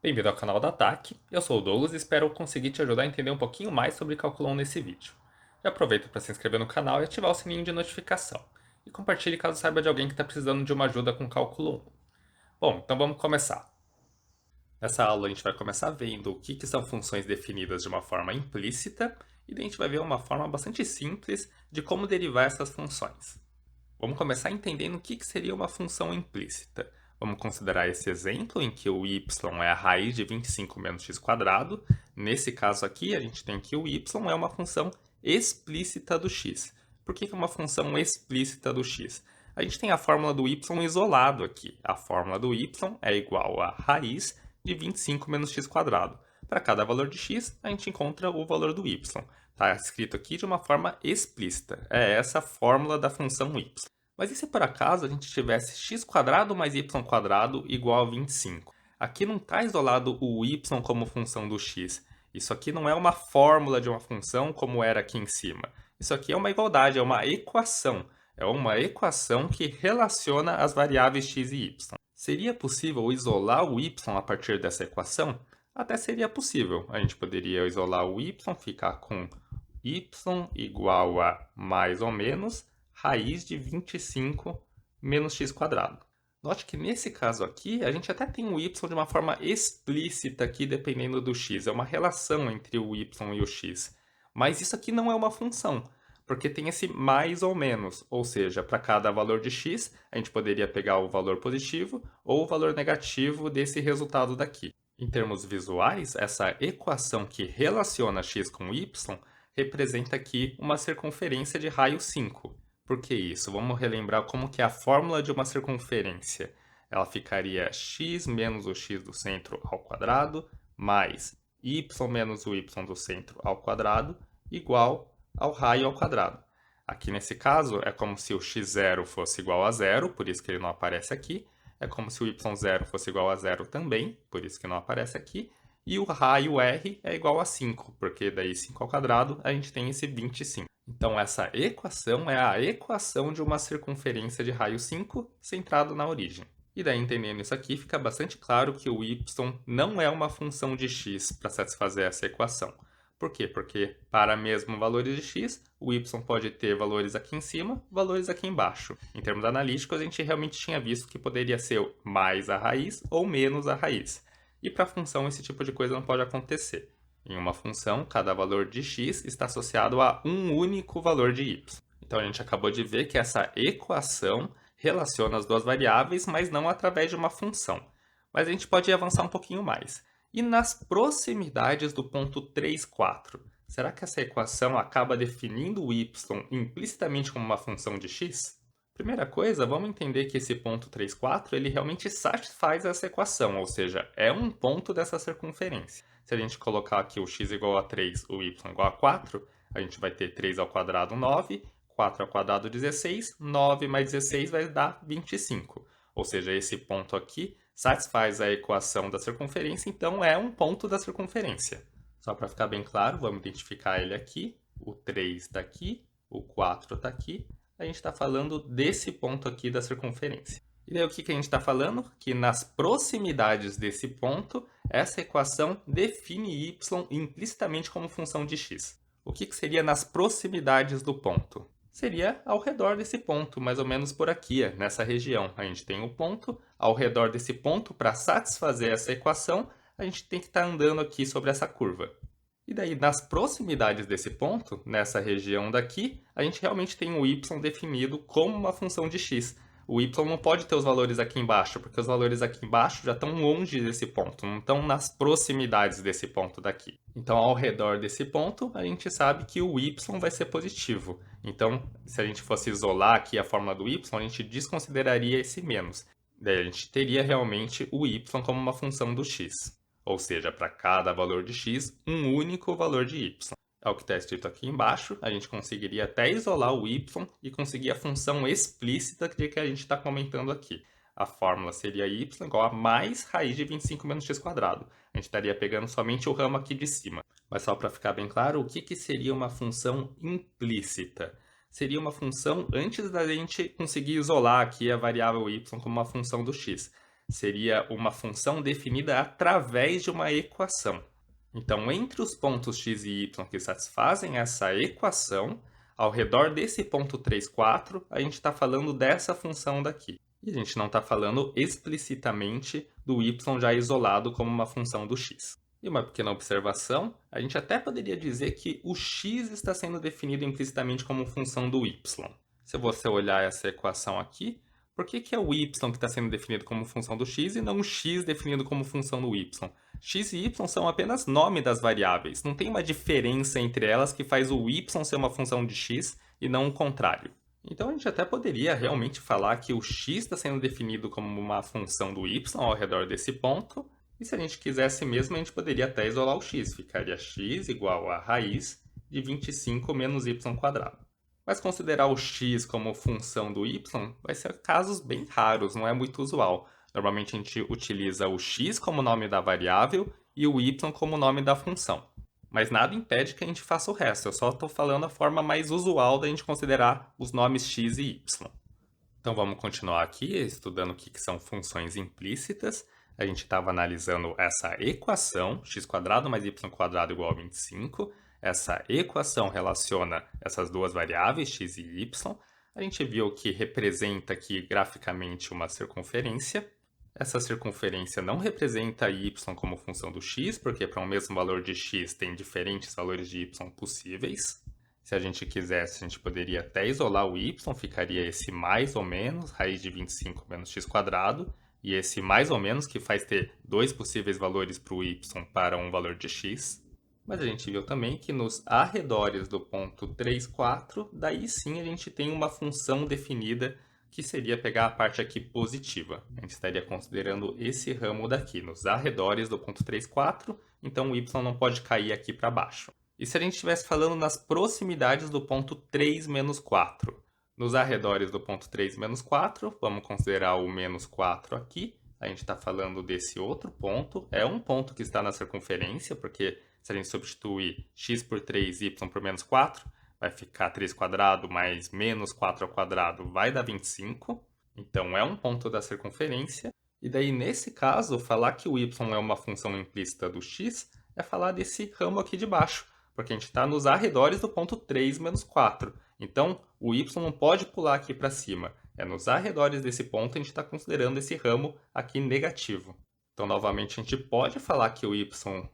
Bem-vindo ao canal da TAC, eu sou o Douglas e espero conseguir te ajudar a entender um pouquinho mais sobre cálculo 1 nesse vídeo. Já aproveita para se inscrever no canal e ativar o sininho de notificação. E compartilhe caso saiba de alguém que está precisando de uma ajuda com cálculo 1. Bom, então vamos começar. Nessa aula a gente vai começar vendo o que são funções definidas de uma forma implícita e daí a gente vai ver uma forma bastante simples de como derivar essas funções. Vamos começar entendendo o que seria uma função implícita. Vamos considerar esse exemplo em que o y é a raiz de 25 menos x². Nesse caso aqui, a gente tem que o y é uma função explícita do x. Por que é uma função explícita do x? A gente tem a fórmula do y isolado aqui. A fórmula do y é igual a raiz de 25 menos x². Para cada valor de x, a gente encontra o valor do y. Está escrito aqui de uma forma explícita. É essa a fórmula da função y. Mas e se por acaso a gente tivesse x² mais y² igual a 25? Aqui não está isolado o y como função do x. Isso aqui não é uma fórmula de uma função como era aqui em cima. Isso aqui é uma igualdade, é uma equação. É uma equação que relaciona as variáveis x e y. Seria possível isolar o y a partir dessa equação? Até seria possível. A gente poderia isolar o y, ficar com y igual a mais ou menos raiz de 25 menos x². Note que nesse caso aqui, a gente até tem o y de uma forma explícita aqui, dependendo do x. É uma relação entre o y e o x. Mas isso aqui não é uma função, porque tem esse mais ou menos. Ou seja, para cada valor de x, a gente poderia pegar o valor positivo ou o valor negativo desse resultado daqui. Em termos visuais, essa equação que relaciona x com y representa aqui uma circunferência de raio 5. Por que isso? Vamos relembrar como que é a fórmula de uma circunferência. Ela ficaria x menos o x do centro ao quadrado, mais y menos o y do centro ao quadrado, igual ao raio ao quadrado. Aqui nesse caso, é como se o x0 fosse igual a zero, por isso que ele não aparece aqui. É como se o y0 fosse igual a zero também, por isso que não aparece aqui. E o raio r é igual a 5, porque daí 5 ao quadrado a gente tem esse 25. Então essa equação é a equação de uma circunferência de raio 5 centrado na origem. E daí entendendo isso aqui, fica bastante claro que o y não é uma função de x para satisfazer essa equação. Por quê? Porque para mesmo valores de x, o y pode ter valores aqui em cima, valores aqui embaixo. Em termos analíticos, a gente realmente tinha visto que poderia ser mais a raiz ou menos a raiz. E para a função, esse tipo de coisa não pode acontecer. Em uma função, cada valor de x está associado a um único valor de y. Então a gente acabou de ver que essa equação relaciona as duas variáveis, mas não através de uma função. Mas a gente pode avançar um pouquinho mais. E nas proximidades do ponto 3, 4, será que essa equação acaba definindo o y implicitamente como uma função de x? Primeira coisa, vamos entender que esse ponto 3, 4 ele realmente satisfaz essa equação, ou seja, é um ponto dessa circunferência. Se a gente colocar aqui o x igual a 3, o y igual a 4, a gente vai ter 3 ao quadrado 9, 4 ao quadrado 16, 9 mais 16 vai dar 25. Ou seja, esse ponto aqui satisfaz a equação da circunferência, então é um ponto da circunferência. Só para ficar bem claro, vamos identificar ele aqui. O 3 está aqui, o 4 está aqui. A gente está falando desse ponto aqui da circunferência. E daí o que a gente está falando? Que nas proximidades desse ponto, essa equação define y implicitamente como função de x. O que seria nas proximidades do ponto? Seria ao redor desse ponto, mais ou menos por aqui, nessa região. A gente tem o ponto, ao redor desse ponto, para satisfazer essa equação, a gente tem que estar andando aqui sobre essa curva. E daí, nas proximidades desse ponto, nessa região daqui, a gente realmente tem o y definido como uma função de x. O y não pode ter os valores aqui embaixo, porque os valores aqui embaixo já estão longe desse ponto, não estão nas proximidades desse ponto daqui. Então, ao redor desse ponto, a gente sabe que o y vai ser positivo. Então, se a gente fosse isolar aqui a fórmula do y, a gente desconsideraria esse menos. Daí a gente teria realmente o y como uma função do x. Ou seja, para cada valor de x, um único valor de y. É o que está escrito aqui embaixo, a gente conseguiria até isolar o y e conseguir a função explícita de que a gente está comentando aqui. A fórmula seria y igual a mais raiz de 25 menos x². A gente estaria pegando somente o ramo aqui de cima. Mas só para ficar bem claro, o que seria uma função implícita? Seria uma função antes da gente conseguir isolar aqui a variável y como uma função do x. seria uma função definida através de uma equação. Então, entre os pontos x e y que satisfazem essa equação, ao redor desse ponto 3, 4, a gente está falando dessa função daqui. E a gente não está falando explicitamente do y já isolado como uma função do x. E uma pequena observação, a gente até poderia dizer que o x está sendo definido implicitamente como função do y. Se você olhar essa equação aqui, por que é o y que está sendo definido como função do x e não o x definido como função do y? X e y são apenas nome das variáveis, não tem uma diferença entre elas que faz o y ser uma função de x e não o contrário. Então a gente até poderia realmente falar que o x está sendo definido como uma função do y ao redor desse ponto, e se a gente quisesse mesmo, a gente poderia até isolar o x, ficaria x igual a raiz de 25 menos y quadrado. Mas considerar o x como função do y vai ser casos bem raros, não é muito usual. Normalmente a gente utiliza o x como nome da variável e o y como nome da função. Mas nada impede que a gente faça o resto, eu só estou falando a forma mais usual da gente considerar os nomes x e y. Então vamos continuar aqui estudando o que são funções implícitas. A gente estava analisando essa equação, x² mais y² igual a 25. Essa equação relaciona essas duas variáveis, x e y. A gente viu que representa aqui graficamente uma circunferência. Essa circunferência não representa y como função do x, porque para um mesmo valor de x tem diferentes valores de y possíveis. Se a gente quisesse, a gente poderia até isolar o y, ficaria esse mais ou menos, raiz de 25 menos x², e esse mais ou menos que faz ter dois possíveis valores para o y para um valor de x. Mas a gente viu também que nos arredores do ponto 3, 4, daí sim a gente tem uma função definida que seria pegar a parte aqui positiva. A gente estaria considerando esse ramo daqui, nos arredores do ponto 3, 4, então o y não pode cair aqui para baixo. E se a gente estivesse falando nas proximidades do ponto 3 menos 4? Nos arredores do ponto 3 menos 4, vamos considerar o menos 4 aqui. A gente está falando desse outro ponto. É um ponto que está na circunferência, porque se a gente substituir x por 3, y por menos 4, vai ficar 3² mais menos 4² vai dar 25. Então, é um ponto da circunferência. E daí, nesse caso, falar que o y é uma função implícita do x é falar desse ramo aqui de baixo, porque a gente está nos arredores do ponto 3 menos 4. Então, o y não pode pular aqui para cima. É nos arredores desse ponto a gente está considerando esse ramo aqui negativo. Então, novamente, a gente pode falar que o y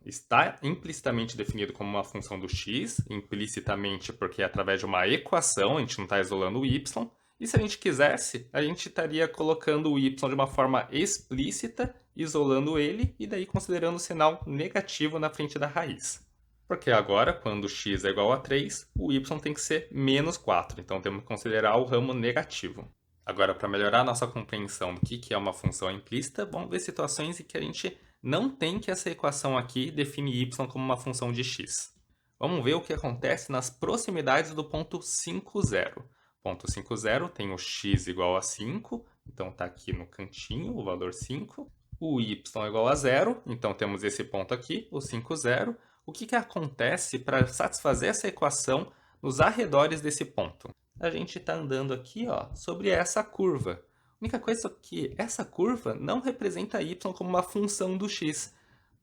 está implicitamente definido como uma função do x, implicitamente porque é através de uma equação, a gente não está isolando o y. E se a gente quisesse, a gente estaria colocando o y de uma forma explícita, isolando ele e daí considerando o sinal negativo na frente da raiz. Porque agora, quando x é igual a 3, o y tem que ser menos 4. Então, temos que considerar o ramo negativo. Agora, para melhorar a nossa compreensão do que é uma função implícita, vamos ver situações em que a gente não tem que essa equação aqui define y como uma função de x. Vamos ver o que acontece nas proximidades do ponto 5, 0. Ponto 5, 0 tem o x igual a 5, então está aqui no cantinho o valor 5. O y é igual a 0, então temos esse ponto aqui, o 5, 0. O que acontece para satisfazer essa equação nos arredores desse ponto? A gente está andando aqui sobre essa curva. A única coisa é que essa curva não representa y como uma função do x.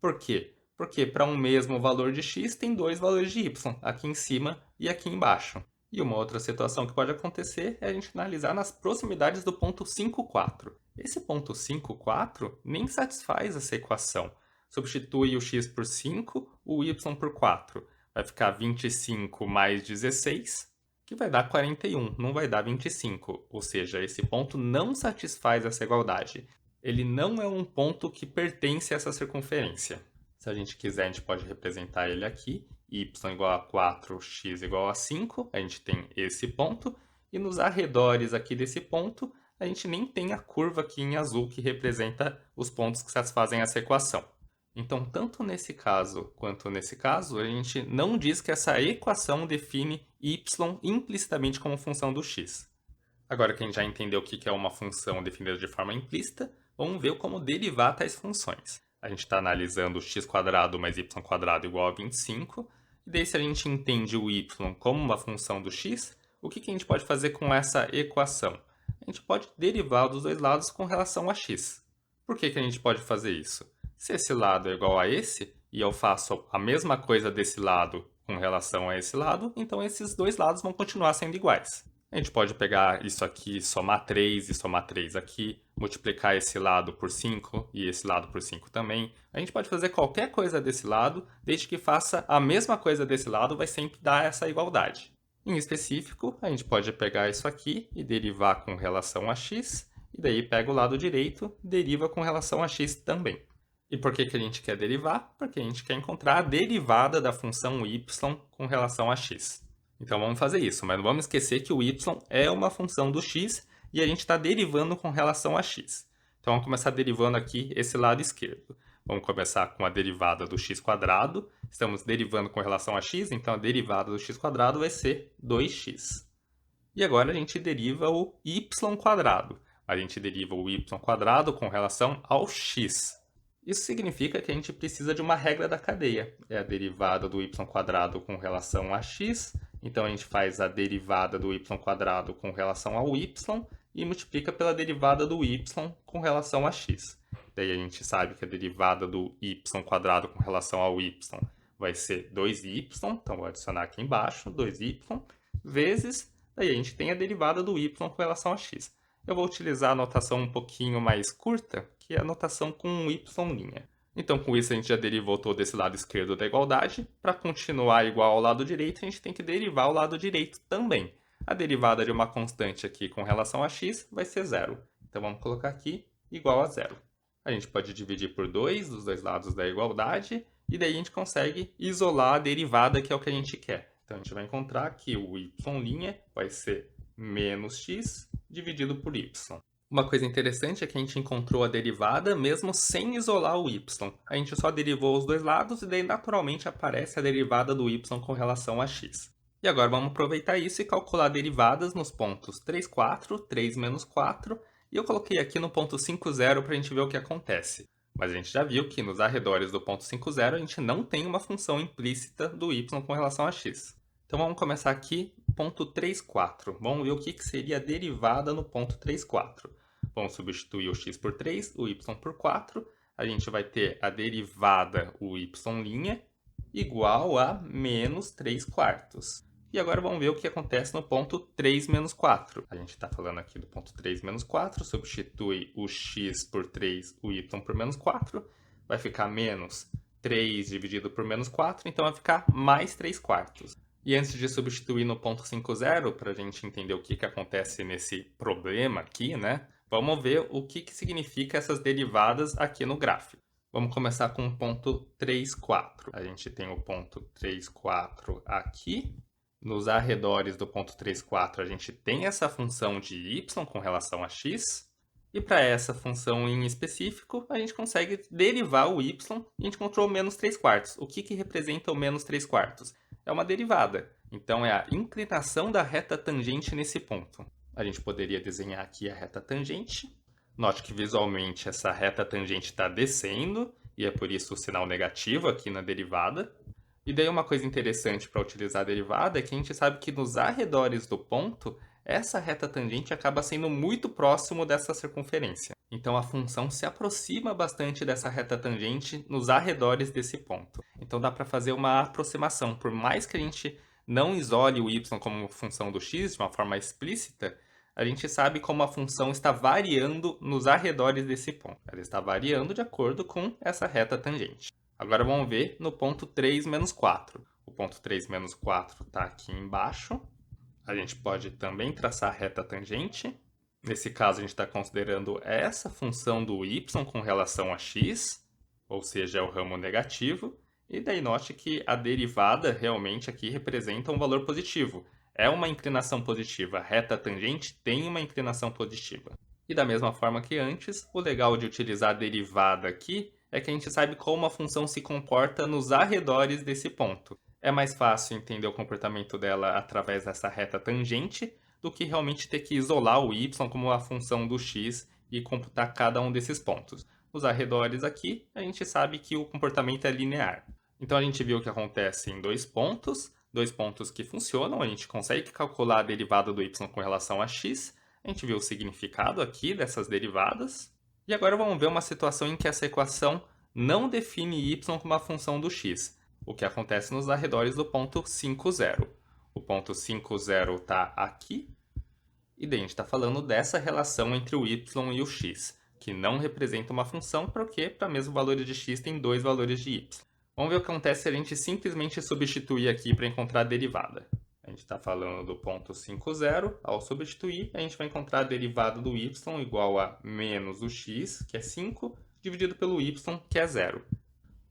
Por quê? Porque para um mesmo valor de x tem dois valores de y, aqui em cima e aqui embaixo. E uma outra situação que pode acontecer é a gente analisar nas proximidades do ponto 5, 4. Esse ponto 5, 4 nem satisfaz essa equação. Substitui o x por 5, o y por 4. Vai ficar 25 mais 16, que vai dar 41, não vai dar 25. Ou seja, esse ponto não satisfaz essa igualdade. Ele não é um ponto que pertence a essa circunferência. Se a gente quiser, a gente pode representar ele aqui. Y igual a 4, x igual a 5. A gente tem esse ponto. E nos arredores aqui desse ponto, a gente nem tem a curva aqui em azul que representa os pontos que satisfazem essa equação. Então, tanto nesse caso quanto nesse caso, a gente não diz que essa equação define y implicitamente como função do x. Agora que a gente já entendeu o que é uma função definida de forma implícita, vamos ver como derivar tais funções. A gente está analisando x² mais y² igual a 25, e daí se a gente entende o y como uma função do x, o que a gente pode fazer com essa equação? A gente pode derivar dos dois lados com relação a x. Por que a gente pode fazer isso? Se esse lado é igual a esse, e eu faço a mesma coisa desse lado com relação a esse lado, então esses dois lados vão continuar sendo iguais. A gente pode pegar isso aqui, somar 3 e somar 3 aqui, multiplicar esse lado por 5 e esse lado por 5 também. A gente pode fazer qualquer coisa desse lado, desde que faça a mesma coisa desse lado, vai sempre dar essa igualdade. Em específico, a gente pode pegar isso aqui e derivar com relação a x, e daí pega o lado direito, deriva com relação a x também. E por que a gente quer derivar? Porque a gente quer encontrar a derivada da função y com relação a x. Então vamos fazer isso, mas não vamos esquecer que o y é uma função do x e a gente está derivando com relação a x. Então vamos começar derivando aqui esse lado esquerdo. Vamos começar com a derivada do x². Estamos derivando com relação a x, então a derivada do x² vai ser 2x. E agora a gente deriva o y². A gente deriva o y² com relação ao x. Isso significa que a gente precisa de uma regra da cadeia. É a derivada do y² com relação a x. Então a gente faz a derivada do y² com relação ao y e multiplica pela derivada do y com relação a x. Daí a gente sabe que a derivada do y² com relação ao y vai ser 2y. Então vou adicionar aqui embaixo 2y vezes. Daí a gente tem a derivada do y com relação a x. Eu vou utilizar a notação um pouquinho mais curta, que é a notação com um y'. Então, com isso, a gente já derivou todo esse lado esquerdo da igualdade. Para continuar igual ao lado direito, a gente tem que derivar o lado direito também. A derivada de uma constante aqui com relação a x vai ser 0. Então, vamos colocar aqui igual a 0. A gente pode dividir por 2 os dois lados da igualdade, e daí a gente consegue isolar a derivada, que é o que a gente quer. Então, a gente vai encontrar que o y' vai ser menos x dividido por y. Uma coisa interessante é que a gente encontrou a derivada mesmo sem isolar o y. A gente só derivou os dois lados e daí naturalmente aparece a derivada do y com relação a x. E agora vamos aproveitar isso e calcular derivadas nos pontos 3, 4, 3 menos 4. E eu coloquei aqui no ponto 5, 0 para a gente ver o que acontece. Mas a gente já viu que nos arredores do ponto 5, 0 a gente não tem uma função implícita do y com relação a x. Então vamos começar aqui, ponto 3, 4. Vamos ver o que seria a derivada no ponto 3, 4. Vamos substituir o x por 3, o y por 4. A gente vai ter a derivada, o y' igual a menos 3 quartos. E agora vamos ver o que acontece no ponto 3 menos 4. A gente está falando aqui do ponto 3 menos 4, substitui o x por 3, o y por menos 4. Vai ficar menos 3 dividido por menos 4, então vai ficar mais 3 quartos. E antes de substituir no ponto 5, 0, para a gente entender o que acontece nesse problema aqui, né? Vamos ver o que significa essas derivadas aqui no gráfico. Vamos começar com o ponto 3, 4. A gente tem o ponto 3, 4 aqui. Nos arredores do ponto 3, 4, a gente tem essa função de y com relação a x. E para essa função em específico, a gente consegue derivar o y e a gente encontrou menos 3 quartos. O que representa o menos 3 quartos? É uma derivada. Então, é a inclinação da reta tangente nesse ponto. A gente poderia desenhar aqui a reta tangente. Note que visualmente essa reta tangente está descendo, e é por isso o sinal negativo aqui na derivada. E daí uma coisa interessante para utilizar a derivada é que a gente sabe que nos arredores do ponto, essa reta tangente acaba sendo muito próximo dessa circunferência. Então a função se aproxima bastante dessa reta tangente nos arredores desse ponto. Então dá para fazer uma aproximação. Por mais que a gente não isole o y como função do x de uma forma explícita, a gente sabe como a função está variando nos arredores desse ponto. Ela está variando de acordo com essa reta tangente. Agora vamos ver no ponto 3 menos 4. O ponto 3 menos 4 está aqui embaixo. A gente pode também traçar a reta tangente. Nesse caso, a gente está considerando essa função do y com relação a x, ou seja, é o ramo negativo. E daí note que a derivada realmente aqui representa um valor positivo. É uma inclinação positiva. A reta tangente tem uma inclinação positiva. E da mesma forma que antes, o legal de utilizar a derivada aqui é que a gente sabe como a função se comporta nos arredores desse ponto. É mais fácil entender o comportamento dela através dessa reta tangente do que realmente ter que isolar o y como a função do x e computar cada um desses pontos. Nos arredores aqui, a gente sabe que o comportamento é linear. Então a gente viu o que acontece em dois pontos que funcionam, a gente consegue calcular a derivada do y com relação a x, a gente viu o significado aqui dessas derivadas. E agora vamos ver uma situação em que essa equação não define y como uma função do x, o que acontece nos arredores do ponto 5, 0. O ponto 5, 0 está aqui, e daí a gente está falando dessa relação entre o y e o x, que não representa uma função, porque para mesmo valores de x tem dois valores de y. Vamos ver o que acontece se a gente simplesmente substituir aqui para encontrar a derivada. A gente está falando do ponto 5, 0. Ao substituir, a gente vai encontrar a derivada do y igual a menos o x, que é 5, dividido pelo y, que é 0.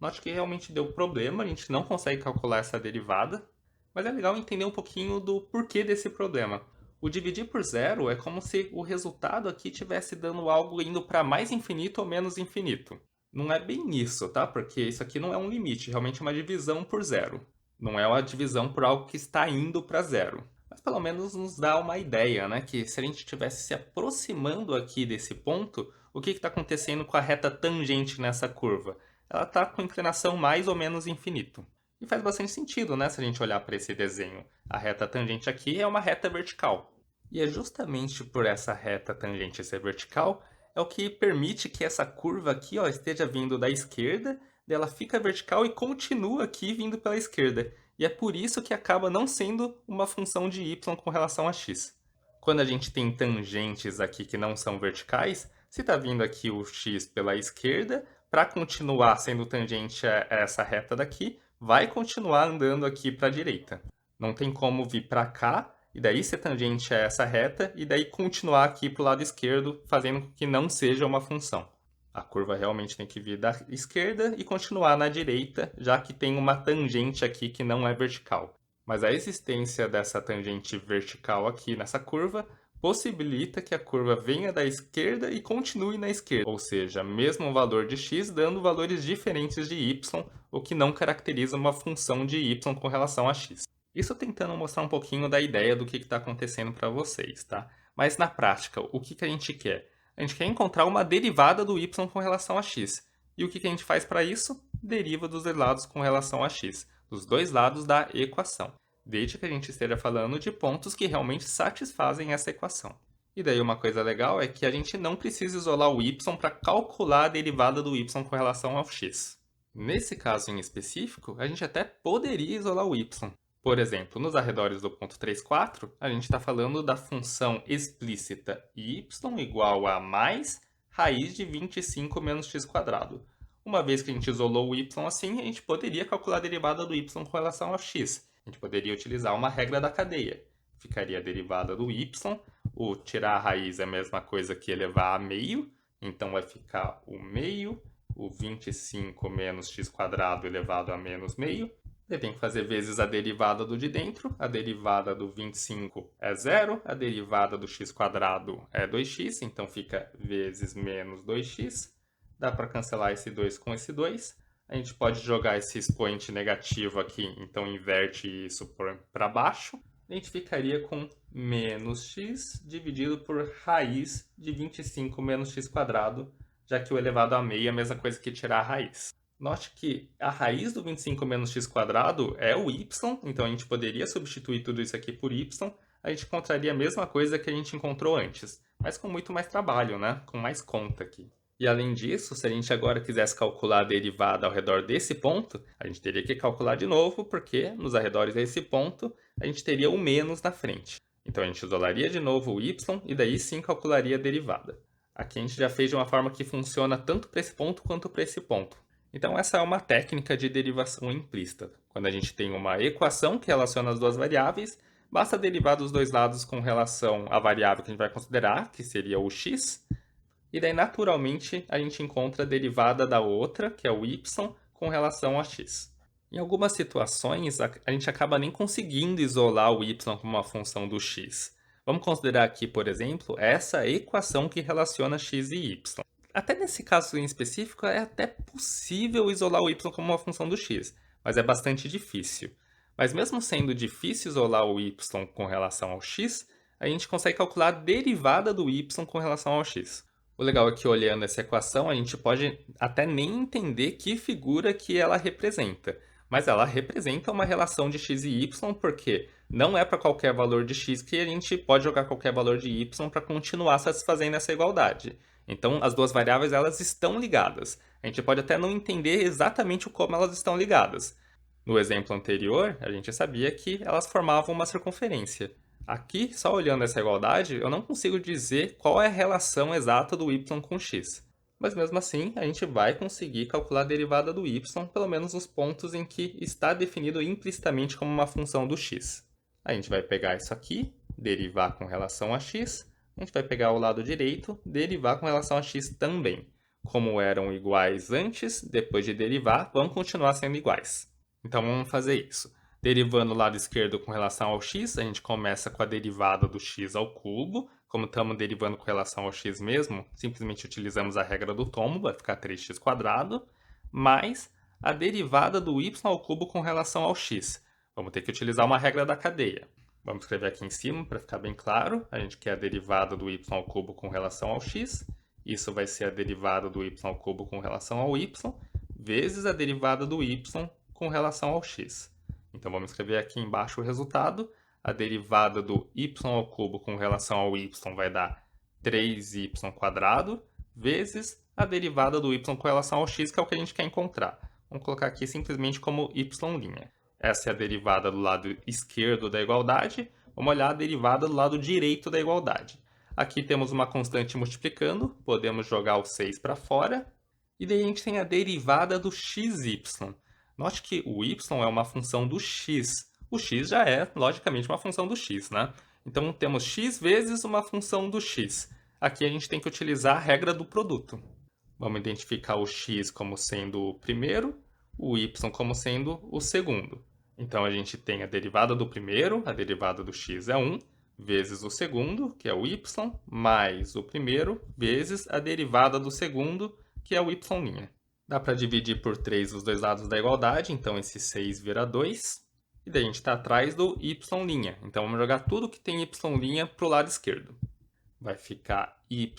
Note que realmente deu problema, a gente não consegue calcular essa derivada, mas é legal entender um pouquinho do porquê desse problema. O dividir por zero é como se o resultado aqui estivesse dando algo indo para mais infinito ou menos infinito. Não é bem isso, tá? Porque isso aqui não é um limite, realmente é uma divisão por zero. Não é uma divisão por algo que está indo para zero. Mas pelo menos nos dá uma ideia, né? Que se a gente estivesse se aproximando aqui desse ponto, o que está acontecendo com a reta tangente nessa curva? Ela está com inclinação mais ou menos infinito. E faz bastante sentido, né? Se a gente olhar para esse desenho. A reta tangente aqui é uma reta vertical. E é justamente por essa reta tangente ser vertical é o que permite que essa curva aqui, ó, esteja vindo da esquerda, ela fica vertical e continua aqui vindo pela esquerda. E é por isso que acaba não sendo uma função de y com relação a x. Quando a gente tem tangentes aqui que não são verticais, se está vindo aqui o x pela esquerda, para continuar sendo tangente a essa reta daqui, vai continuar andando aqui para a direita. Não tem como vir para cá e daí ser tangente a essa reta e daí continuar aqui para o lado esquerdo, fazendo com que não seja uma função. A curva realmente tem que vir da esquerda e continuar na direita, já que tem uma tangente aqui que não é vertical. Mas a existência dessa tangente vertical aqui nessa curva possibilita que a curva venha da esquerda e continue na esquerda, ou seja, mesmo valor de x dando valores diferentes de y, o que não caracteriza uma função de y com relação a x. Isso tentando mostrar um pouquinho da ideia do que está acontecendo para vocês, tá? Mas na prática, o que a gente quer? A gente quer encontrar uma derivada do y com relação a x. E o que a gente faz para isso? Deriva dos dois lados com relação a x, dos dois lados da equação, desde que a gente esteja falando de pontos que realmente satisfazem essa equação. E daí uma coisa legal é que a gente não precisa isolar o y para calcular a derivada do y com relação ao x. Nesse caso em específico, a gente até poderia isolar o y. Por exemplo, nos arredores do ponto 3, 4, a gente está falando da função explícita y igual a mais raiz de 25 menos x². Uma vez que a gente isolou o y assim, a gente poderia calcular a derivada do y com relação ao x. A gente poderia utilizar uma regra da cadeia. Ficaria a derivada do y, o tirar a raiz é a mesma coisa que elevar a meio, então vai ficar o meio, o 25 menos x² elevado a menos meio. Você tem que fazer vezes a derivada do de dentro, a derivada do 25 é 0, a derivada do x² é 2x, então fica vezes menos 2x. Dá para cancelar esse 2 com esse 2. A gente pode jogar esse expoente negativo aqui, então inverte isso para baixo. A gente ficaria com menos x dividido por raiz de 25 menos x², já que o elevado a meio é a mesma coisa que tirar a raiz. Note que a raiz do 25 menos x² é o y, então a gente poderia substituir tudo isso aqui por y, a gente encontraria a mesma coisa que a gente encontrou antes, mas com muito mais trabalho, né? Com mais conta aqui. E além disso, se a gente agora quisesse calcular a derivada ao redor desse ponto, a gente teria que calcular de novo, porque nos arredores desse ponto a gente teria o menos na frente. Então a gente isolaria de novo o y e daí sim calcularia a derivada. Aqui a gente já fez de uma forma que funciona tanto para esse ponto quanto para esse ponto. Então essa é uma técnica de derivação implícita. Quando a gente tem uma equação que relaciona as duas variáveis, basta derivar dos dois lados com relação à variável que a gente vai considerar, que seria o x, e daí naturalmente a gente encontra a derivada da outra, que é o y, com relação a x. Em algumas situações, a gente acaba nem conseguindo isolar o y como uma função do x. Vamos considerar aqui, por exemplo, essa equação que relaciona x e y. Até nesse caso em específico, é até possível isolar o y como uma função do x, mas é bastante difícil. Mas mesmo sendo difícil isolar o y com relação ao x, a gente consegue calcular a derivada do y com relação ao x. O legal é que olhando essa equação, a gente pode até nem entender que figura que ela representa. Mas ela representa uma relação de x e y, porque não é para qualquer valor de x que a gente pode jogar qualquer valor de y para continuar satisfazendo essa igualdade. Então, as duas variáveis elas estão ligadas. A gente pode até não entender exatamente como elas estão ligadas. No exemplo anterior, a gente sabia que elas formavam uma circunferência. Aqui, só olhando essa igualdade, eu não consigo dizer qual é a relação exata do y com x. Mas mesmo assim, a gente vai conseguir calcular a derivada do y, pelo menos nos pontos em que está definido implicitamente como uma função do x. A gente vai pegar isso aqui, derivar com relação a x, a gente vai pegar o lado direito, derivar com relação a x também. Como eram iguais antes, depois de derivar, vão continuar sendo iguais. Então vamos fazer isso. Derivando o lado esquerdo com relação ao x, a gente começa com a derivada do x ao cubo. Como estamos derivando com relação ao x mesmo, simplesmente utilizamos a regra do tombo, vai ficar 3x², mais a derivada do y ao cubo com relação ao x. Vamos ter que utilizar uma regra da cadeia. Vamos escrever aqui em cima para ficar bem claro. A gente quer a derivada do y ao cubo com relação ao x. Isso vai ser a derivada do y ao cubo com relação ao y, vezes a derivada do y com relação ao x. Então vamos escrever aqui embaixo o resultado. A derivada do y ao cubo com relação ao y vai dar 3y², vezes a derivada do y com relação ao x, que é o que a gente quer encontrar. Vamos colocar aqui simplesmente como y'. Essa é a derivada do lado esquerdo da igualdade. Vamos olhar a derivada do lado direito da igualdade. Aqui temos uma constante multiplicando, podemos jogar o 6 para fora. E daí a gente tem a derivada do xy. Note que o y é uma função do x. O x já é, logicamente, uma função do x, né? Então temos x vezes uma função do x. Aqui a gente tem que utilizar a regra do produto. Vamos identificar o x como sendo o primeiro, o y como sendo o segundo. Então a gente tem a derivada do primeiro, a derivada do x é 1, vezes o segundo, que é o y, mais o primeiro, vezes a derivada do segundo, que é o y'. Dá para dividir por 3 os dois lados da igualdade, então esse 6 vira 2. E daí a gente está atrás do y'. Então vamos jogar tudo que tem y' para o lado esquerdo. Vai ficar y²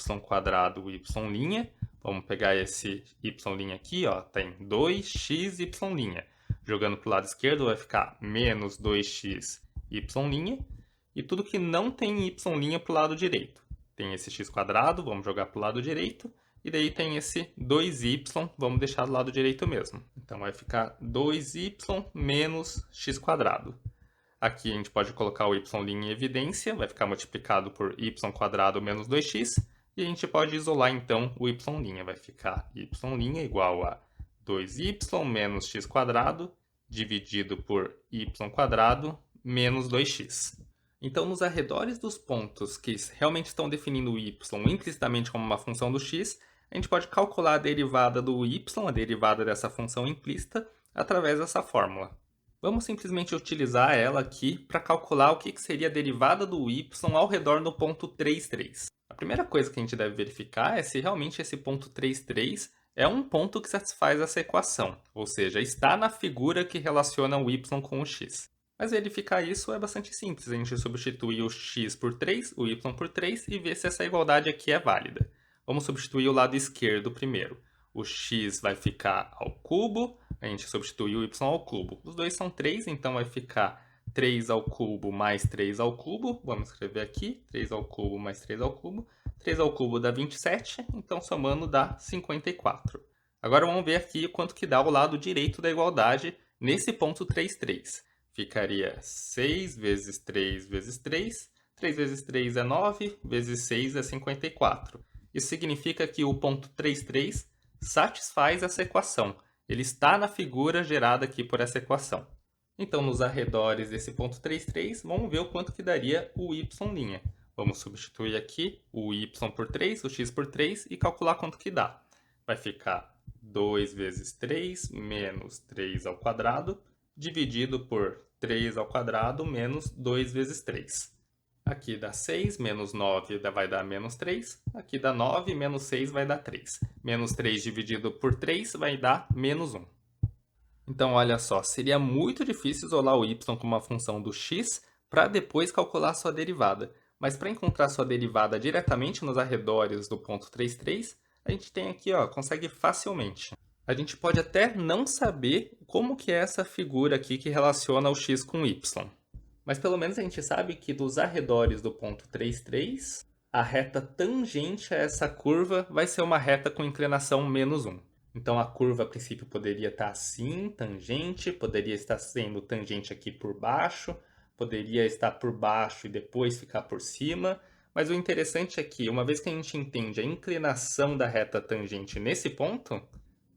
y'. Vamos pegar esse y' aqui, ó, tem 2xy'. Jogando para o lado esquerdo vai ficar menos 2x y'. E tudo que não tem y' para o lado direito. Tem esse x², vamos jogar para o lado direito. E daí tem esse 2y, vamos deixar do lado direito mesmo. Então vai ficar 2y menos x². Aqui a gente pode colocar o y' em evidência, vai ficar multiplicado por y² menos 2x. E a gente pode isolar então o y', vai ficar y' igual a 2y menos x² dividido por y² menos 2x. Então, nos arredores dos pontos que realmente estão definindo o y implicitamente como uma função do x, a gente pode calcular a derivada do y, a derivada dessa função implícita, através dessa fórmula. Vamos simplesmente utilizar ela aqui para calcular o que seria a derivada do y ao redor do ponto 3, 3. A primeira coisa que a gente deve verificar é se realmente esse ponto 3, 3 é um ponto que satisfaz essa equação, ou seja, está na figura que relaciona o y com o x. Mas verificar isso é bastante simples, a gente substitui o x por 3, o y por 3 e ver se essa igualdade aqui é válida. Vamos substituir o lado esquerdo primeiro. O x vai ficar ao cubo, a gente substitui o y ao cubo. Os dois são 3, então vai ficar 3 ao cubo mais 3 ao cubo. Vamos escrever aqui, 3 ao cubo mais 3 ao cubo. 3 ao cubo dá 27, então somando dá 54. Agora vamos ver aqui quanto que dá o lado direito da igualdade nesse ponto 3, 3. Ficaria 6 vezes 3 vezes 3. 3 vezes 3 é 9, vezes 6 é 54. Isso significa que o ponto 3, 3 satisfaz essa equação. Ele está na figura gerada aqui por essa equação. Então, nos arredores desse ponto 3, 3, vamos ver o quanto que daria o y'. Vamos substituir aqui o y por 3, o x por 3 e calcular quanto que dá. Vai ficar 2 vezes 3 menos 3² dividido por 3² menos 2 vezes 3. Aqui dá 6, menos 9 vai dar menos 3. Aqui dá 9, menos 6 vai dar 3. Menos 3 dividido por 3 vai dar menos 1. Então, olha só, seria muito difícil isolar o y como uma função do x para depois calcular sua derivada. Mas para encontrar sua derivada diretamente nos arredores do ponto 3, 3, a gente tem aqui, ó, consegue facilmente. A gente pode até não saber como que é essa figura aqui que relaciona o x com o y. Mas pelo menos a gente sabe que dos arredores do ponto 3, 3, a reta tangente a essa curva vai ser uma reta com inclinação -1. Então a curva a princípio poderia estar assim, tangente, poderia estar sendo tangente aqui por baixo, poderia estar por baixo e depois ficar por cima. Mas o interessante é que, uma vez que a gente entende a inclinação da reta tangente nesse ponto,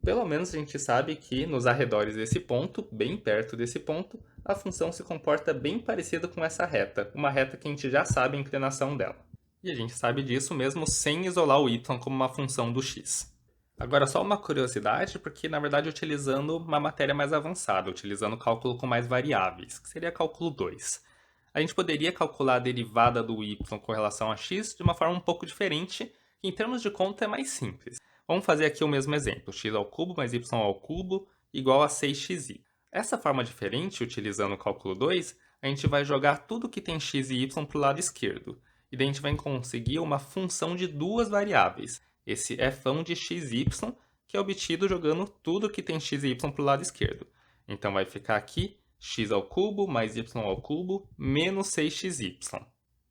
pelo menos a gente sabe que nos arredores desse ponto, bem perto desse ponto, a função se comporta bem parecida com essa reta, uma reta que a gente já sabe a inclinação dela. E a gente sabe disso mesmo sem isolar o y como uma função do x. Agora, só uma curiosidade, porque na verdade utilizando uma matéria mais avançada, utilizando cálculo com mais variáveis, que seria cálculo 2. A gente poderia calcular a derivada do y com relação a x de uma forma um pouco diferente, que em termos de conta é mais simples. Vamos fazer aqui o mesmo exemplo, x ao cubo mais y ao cubo igual a 6xy. Essa forma diferente, utilizando o cálculo 2, a gente vai jogar tudo que tem x e y para o lado esquerdo. E daí a gente vai conseguir uma função de duas variáveis, esse f de xy, que é obtido jogando tudo que tem x e y para o lado esquerdo. Então vai ficar aqui x ao cubo mais y ao cubo menos 6xy.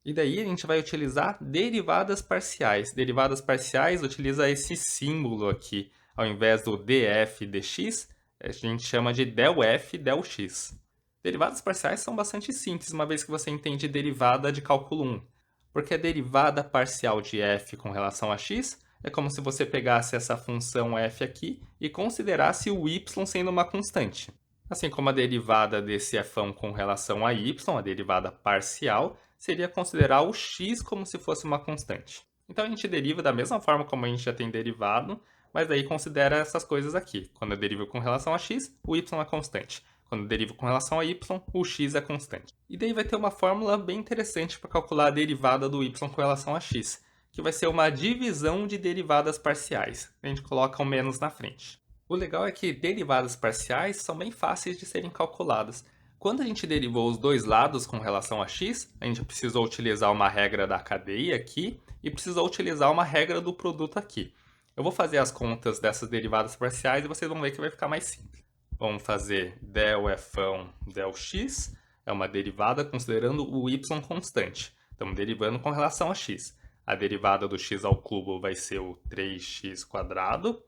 E daí a gente vai utilizar derivadas parciais. Derivadas parciais utiliza esse símbolo aqui. Ao invés do df dx, a gente chama de del f del x. Derivadas parciais são bastante simples, uma vez que você entende derivada de cálculo 1. Porque a derivada parcial de f com relação a x é como se você pegasse essa função f aqui e considerasse o y sendo uma constante. Assim como a derivada desse f com relação a y, a derivada parcial, seria considerar o x como se fosse uma constante. Então a gente deriva da mesma forma como a gente já tem derivado, mas daí considera essas coisas aqui. Quando eu derivo com relação a x, o y é constante. Quando eu derivo com relação a y, o x é constante. E daí vai ter uma fórmula bem interessante para calcular a derivada do y com relação a x, que vai ser uma divisão de derivadas parciais. A gente coloca um menos na frente. O legal é que derivadas parciais são bem fáceis de serem calculadas. Quando a gente derivou os dois lados com relação a x, a gente precisou utilizar uma regra da cadeia aqui e precisou utilizar uma regra do produto aqui. Eu vou fazer as contas dessas derivadas parciais e vocês vão ver que vai ficar mais simples. Vamos fazer del f del x, é uma derivada considerando o y constante. Estamos derivando com relação a x. A derivada do x ao cubo vai ser o 3x².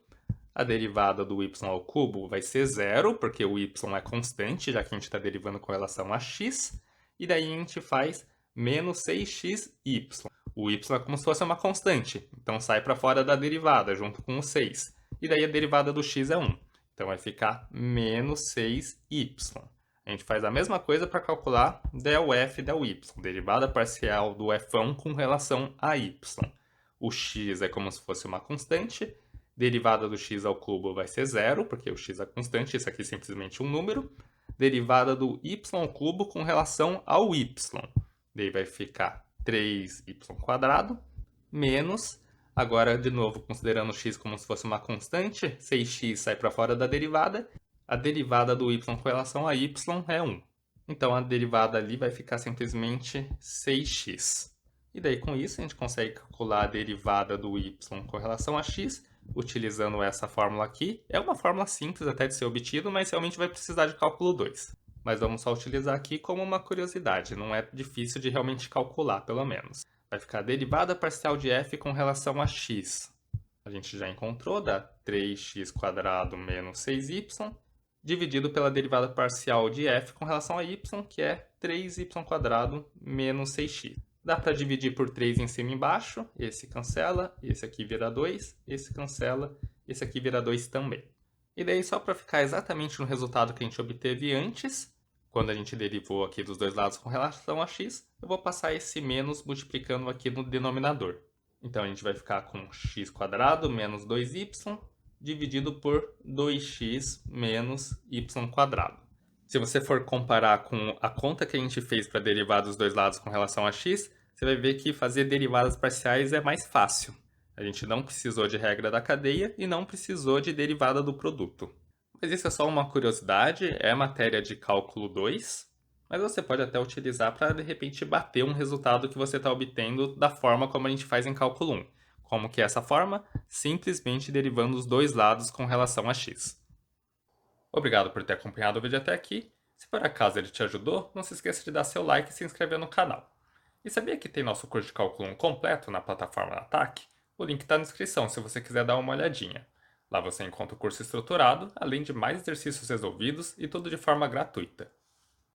A derivada do y ao cubo vai ser zero, porque o y é constante, já que a gente está derivando com relação a x. E daí a gente faz menos 6xy. O y é como se fosse uma constante, então sai para fora da derivada, junto com o 6. E daí a derivada do x é 1. Então vai ficar menos 6y. A gente faz a mesma coisa para calcular del f del y, derivada parcial do f com relação a y. O x é como se fosse uma constante, derivada do x ao cubo vai ser zero, porque o x é constante, isso aqui é simplesmente um número. Derivada do y ao cubo com relação ao y. Daí vai ficar 3y² menos, agora de novo considerando x como se fosse uma constante, 6x sai para fora da derivada, a derivada do y com relação a y é 1. Então a derivada ali vai ficar simplesmente 6x. E daí com isso a gente consegue calcular a derivada do y com relação a x, utilizando essa fórmula aqui. É uma fórmula simples até de ser obtido, mas realmente vai precisar de cálculo 2. Mas vamos só utilizar aqui como uma curiosidade, não é difícil de realmente calcular, pelo menos. Vai ficar a derivada parcial de f com relação a x. A gente já encontrou, dá 3x² menos 6y, dividido pela derivada parcial de f com relação a y, que é 3y² menos 6x. Dá para dividir por 3 em cima e embaixo, esse cancela, esse aqui vira 2, esse cancela, esse aqui vira 2 também. E daí, só para ficar exatamente no resultado que a gente obteve antes, quando a gente derivou aqui dos dois lados com relação a x, eu vou passar esse menos multiplicando aqui no denominador. Então a gente vai ficar com x² menos 2y dividido por 2x menos y². Se você for comparar com a conta que a gente fez para derivar dos dois lados com relação a x, você vai ver que fazer derivadas parciais é mais fácil. A gente não precisou de regra da cadeia e não precisou de derivada do produto. Mas isso é só uma curiosidade, é matéria de cálculo 2, mas você pode até utilizar para, de repente, bater um resultado que você está obtendo da forma como a gente faz em cálculo 1. Como que é essa forma? Simplesmente derivando os dois lados com relação a x. Obrigado por ter acompanhado o vídeo até aqui. Se por acaso ele te ajudou, não se esqueça de dar seu like e se inscrever no canal. E sabia que tem nosso curso de cálculo 1 completo na plataforma da TAC? O link está na descrição se você quiser dar uma olhadinha. Lá você encontra o curso estruturado, além de mais exercícios resolvidos e tudo de forma gratuita.